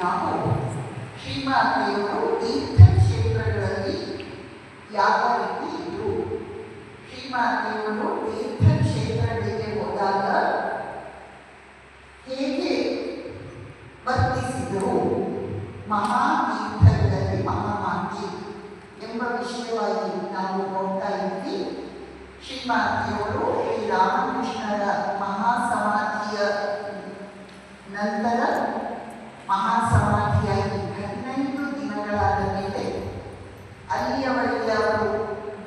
ನಾವು ಶ್ರೀಮಾತೆಯವರು ತೀರ್ಥಕ್ಷೇತ್ರಗಳಲ್ಲಿ ಯಾವ ರೀತಿ ಇದ್ರು, ಶ್ರೀಮಾತೆಯವರು ತೀರ್ಥಕ್ಷೇತ್ರಗಳಿಗೆ ಹೋದಾಗ ಹೇಗೆ ವರ್ತಿಸಿದರು, ಮಹಾತೀರ್ಥಗಳಲ್ಲಿ ಮಹಾಮಾತೆ ಎಂಬ ವಿಷಯವಾಗಿ ನಾವು ನೋಡ್ತಾ ಇದ್ವಿ. ಶ್ರೀಮಾತೆಯವರು ಶ್ರೀರಾಮಕೃಷ್ಣರ ಮಹಾಸಮಾಧಿಯ ನಂತರ ಮಹಾಸಮಾಧಿಯಾಗಿ 15 ದಿನಗಳಾದ ಮೇಲೆ ಅಲ್ಲಿಯವರೆಗೆ ಅವರು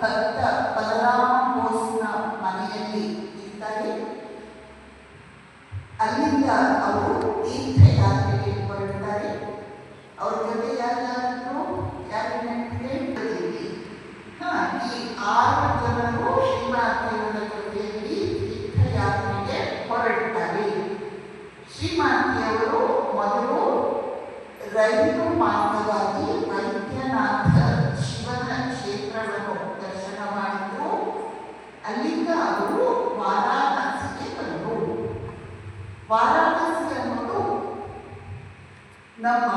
ಭಕ್ತ ಬಲರಾಮ ಬೋಸ್ನ ಮನೆಯಲ್ಲಿ ಇದ್ದಾರೆ. ಅಲ್ಲಿಂದ ಅವರು ತೀರ್ಥಯಾತ್ರೆಗೆ ಹೊರಡ್ತಾರೆ. ಅವ್ರ ಜೊತೆ ಯಾರಾದರೂ ಯಾರಿಗೆ ಈ 6 ಜನರು ಶ್ರೀಮಾತೆಯವರ ಜೊತೆಯಲ್ಲಿ ತೀರ್ಥಯಾತ್ರೆಗೆ ಹೊರಡ್ತಾರೆ. ಶ್ರೀಮಾತೆಯವರು ಮೊದಲು ರೈಲು ಮಾರ್ಗವಾಗಿ ವೈದ್ಯನಾಥ ಶಿವನ ಕ್ಷೇತ್ರವನ್ನು ದರ್ಶನ ಮಾಡಿದ್ರು. ಅಲ್ಲಿಂದ ಅವರು ವಾರಾಣಸಿಗೆ ಬಂದರು. ವಾರಾಣಸಿ ಅನ್ನೋದು ನಮ್ಮ